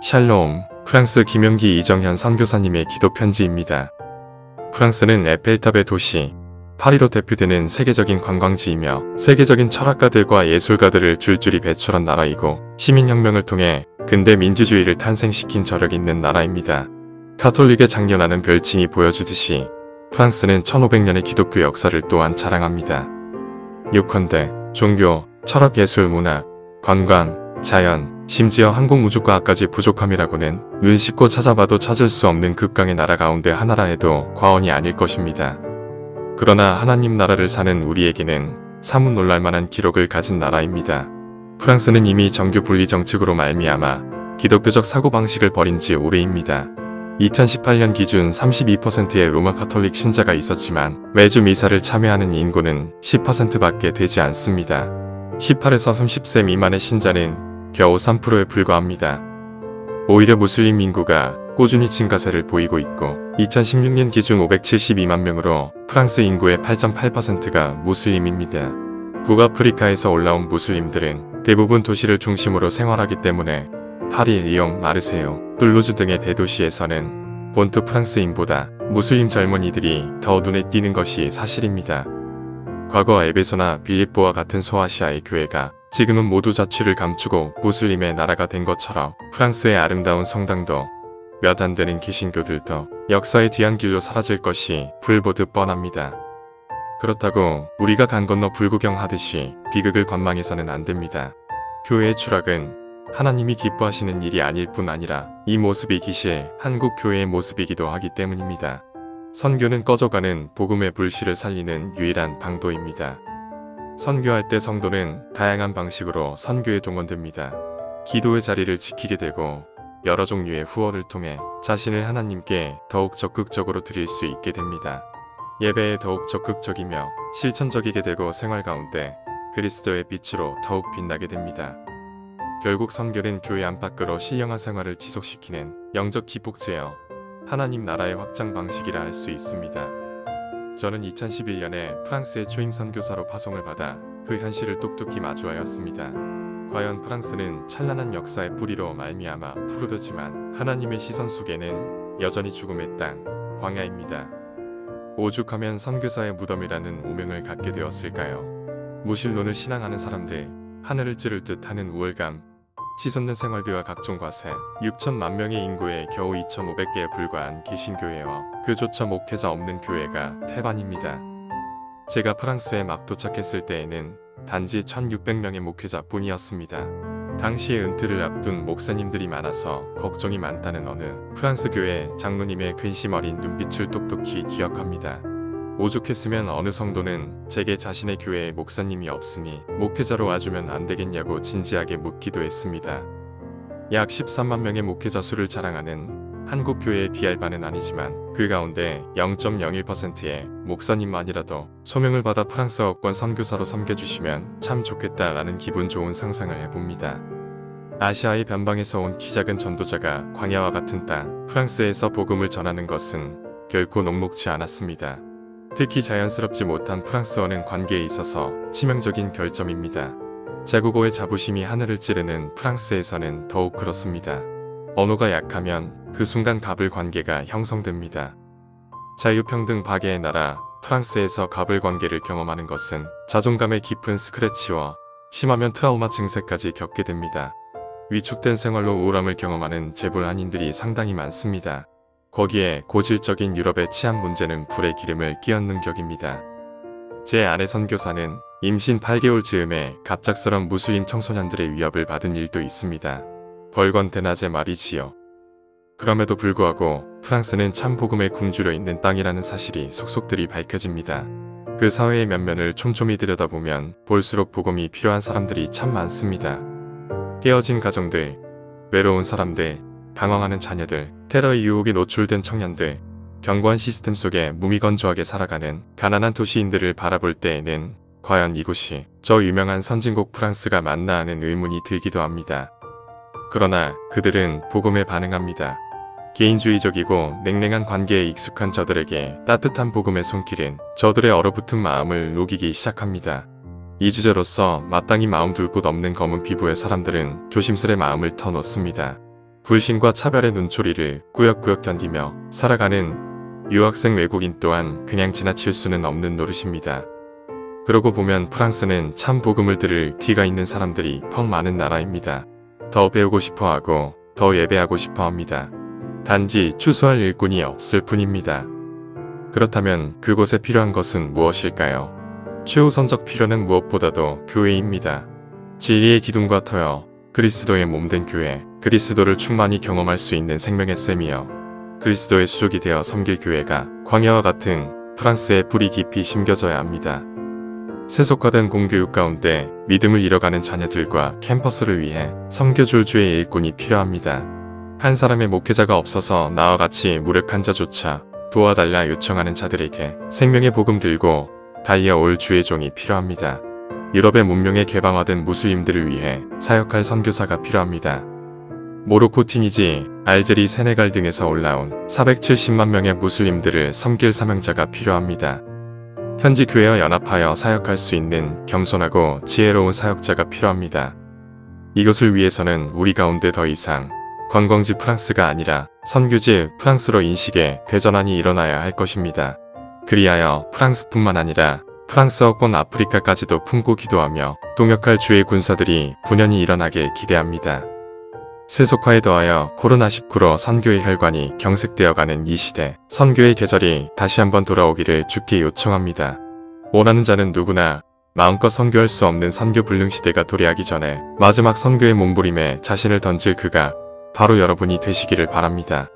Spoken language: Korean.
샬롬, 프랑스 김용기 이정현 선교사님의 기도 편지입니다. 프랑스는 에펠탑의 도시, 파리로 대표되는 세계적인 관광지이며 세계적인 철학가들과 예술가들을 줄줄이 배출한 나라이고 시민혁명을 통해 근대 민주주의를 탄생시킨 저력이 있는 나라입니다. 가톨릭의 장려나는 별칭이 보여주듯이 프랑스는 1500년의 기독교 역사를 또한 자랑합니다. 요컨대 종교, 철학, 예술, 문학, 관광, 자연, 심지어 항공우주과학까지 부족함이라고는 눈 씻고 찾아봐도 찾을 수 없는 극강의 나라 가운데 하나라 해도 과언이 아닐 것입니다. 그러나 하나님 나라를 사는 우리에게는 사뭇 놀랄만한 기록을 가진 나라입니다. 프랑스는 이미 정교 분리 정책으로 말미암아 기독교적 사고방식을 버린 지 오래입니다. 2018년 기준 32%의 로마 가톨릭 신자가 있었지만 매주 미사를 참여하는 인구는 10%밖에 되지 않습니다. 18에서 30세 미만의 신자는 겨우 3%에 불과합니다. 오히려 무슬림 인구가 꾸준히 증가세를 보이고 있고 2016년 기준 572만 명으로 프랑스 인구의 8.8%가 무슬림입니다. 북아프리카에서 올라온 무슬림들은 대부분 도시를 중심으로 생활하기 때문에 파리, 리옹, 마르세유, 툴루즈 등의 대도시에서는 본토 프랑스인보다 무슬림 젊은이들이 더 눈에 띄는 것이 사실입니다. 과거 에베소나 빌립보와 같은 소아시아의 교회가 지금은 모두 자취를 감추고 무슬림의 나라가 된 것처럼 프랑스의 아름다운 성당도 몇 안 되는 개신교들도 역사의 뒤안길로 사라질 것이 불보듯 뻔합니다. 그렇다고 우리가 강 건너 불구경하듯이 비극을 관망해서는 안 됩니다. 교회의 추락은 하나님이 기뻐하시는 일이 아닐 뿐 아니라 이 모습이 기실 한국 교회의 모습이기도 하기 때문입니다. 선교는 꺼져가는 복음의 불씨를 살리는 유일한 방도입니다. 선교할 때 성도는 다양한 방식으로 선교에 동원됩니다. 기도의 자리를 지키게 되고 여러 종류의 후원을 통해 자신을 하나님께 더욱 적극적으로 드릴 수 있게 됩니다. 예배에 더욱 적극적이며 실천적이게 되고 생활 가운데 그리스도의 빛으로 더욱 빛나게 됩니다. 결국 선교는 교회 안팎으로 신령한 생활을 지속시키는 영적 기폭제여 하나님 나라의 확장 방식이라 할 수 있습니다. 저는 2011년에 프랑스의 초임 선교사로 파송을 받아 그 현실을 똑똑히 마주하였습니다. 과연 프랑스는 찬란한 역사의 뿌리로 말미암아 푸르르지만 하나님의 시선 속에는 여전히 죽음의 땅, 광야입니다. 오죽하면 선교사의 무덤이라는 오명을 갖게 되었을까요? 무신론을 신앙하는 사람들, 하늘을 찌를 듯 하는 우월감, 치솟는 생활비와 각종 과세, 6천만 명의 인구에 겨우 2,500개에 불과한 개신교회와 그조차 목회자 없는 교회가 태반입니다. 제가 프랑스에 막 도착했을 때에는 단지 1,600명의 목회자뿐이었습니다. 당시에 은퇴를 앞둔 목사님들이 많아서 걱정이 많다는 어느 프랑스 교회 장로님의 근심 어린 눈빛을 똑똑히 기억합니다. 오죽했으면 어느 성도는 제게 자신의 교회에 목사님이 없으니 목회자로 와주면 안 되겠냐고 진지하게 묻기도 했습니다. 약 13만 명의 목회자 수를 자랑하는 한국 교회에 비할 바는 아니지만 그 가운데 0.01%의 목사님만이라도 소명을 받아 프랑스어권 선교사로 섬겨주시면 참 좋겠다라는 기분 좋은 상상을 해봅니다. 아시아의 변방에서 온 키 작은 전도자가 광야와 같은 땅 프랑스에서 복음을 전하는 것은 결코 녹록지 않았습니다. 특히 자연스럽지 못한 프랑스어는 관계에 있어서 치명적인 결점입니다. 자국어의 자부심이 하늘을 찌르는 프랑스에서는 더욱 그렇습니다. 언어가 약하면 그 순간 갑을 관계가 형성됩니다. 자유평등 박애의 나라 프랑스에서 갑을 관계를 경험하는 것은 자존감의 깊은 스크래치와 심하면 트라우마 증세까지 겪게 됩니다. 위축된 생활로 우울함을 경험하는 재벌 한인들이 상당히 많습니다. 거기에 고질적인 유럽의 치안 문제는 불의 기름을 끼얹는 격입니다. 제 아내 선교사는 임신 8개월 즈음에 갑작스런 무슬림 청소년들의 위협을 받은 일도 있습니다. 벌건 대낮에 말이지요. 그럼에도 불구하고 프랑스는 참 복음의 굶주려 있는 땅이라는 사실이 속속들이 밝혀집니다. 그 사회의 면면을 촘촘히 들여다보면 볼수록 복음이 필요한 사람들이 참 많습니다. 깨어진 가정들, 외로운 사람들, 방황하는 자녀들, 테러의 유혹에 노출된 청년들, 견고한 시스템 속에 무미건조하게 살아가는 가난한 도시인들을 바라볼 때에는 과연 이곳이 저 유명한 선진국 프랑스가 맞나 하는 의문이 들기도 합니다. 그러나 그들은 복음에 반응합니다. 개인주의적이고 냉랭한 관계에 익숙한 저들에게 따뜻한 복음의 손길은 저들의 얼어붙은 마음을 녹이기 시작합니다. 이주제로서 마땅히 마음 둘 곳 없는 검은 피부의 사람들은 조심스레 마음을 터놓습니다. 불신과 차별의 눈초리를 꾸역꾸역 견디며 살아가는 유학생 외국인 또한 그냥 지나칠 수는 없는 노릇입니다. 그러고 보면 프랑스는 참 복음을 들을 귀가 있는 사람들이 펑 많은 나라입니다. 더 배우고 싶어하고 더 예배하고 싶어합니다. 단지 추수할 일꾼이 없을 뿐입니다. 그렇다면 그곳에 필요한 것은 무엇일까요? 최우선적 필요는 무엇보다도 교회입니다. 진리의 기둥과 터여 그리스도의 몸된 교회, 그리스도를 충만히 경험할 수 있는 생명의 샘이여 그리스도의 수족이 되어 섬길 교회가 광야와 같은 프랑스의 뿌리 깊이 심겨져야 합니다. 세속화된 공교육 가운데 믿음을 잃어가는 자녀들과 캠퍼스를 위해 섬겨줄 주의 일꾼이 필요합니다. 한 사람의 목회자가 없어서 나와 같이 무력한 자조차 도와달라 요청하는 자들에게 생명의 복음 들고 달려올 주의 종이 필요합니다. 유럽의 문명에 개방화된 무슬림들을 위해 사역할 선교사가 필요합니다. 모로코, 튀니지, 알제리, 세네갈 등에서 올라온 470만 명의 무슬림들을 섬길 사명자가 필요합니다. 현지 교회와 연합하여 사역할 수 있는 겸손하고 지혜로운 사역자가 필요합니다. 이것을 위해서는 우리 가운데 더 이상 관광지 프랑스가 아니라 선교지 프랑스로 인식의 대전환이 일어나야 할 것입니다. 그리하여 프랑스뿐만 아니라 프랑스어권 아프리카까지도 품고 기도하며 동역할 주의 군사들이 분연히 일어나길 기대합니다. 세속화에 더하여 코로나19로 선교의 혈관이 경색되어가는 이 시대, 선교의 계절이 다시 한번 돌아오기를 주께 요청합니다. 원하는 자는 누구나 마음껏 선교할 수 없는 선교 불능 시대가 도래하기 전에 마지막 선교의 몸부림에 자신을 던질 그가 바로 여러분이 되시기를 바랍니다.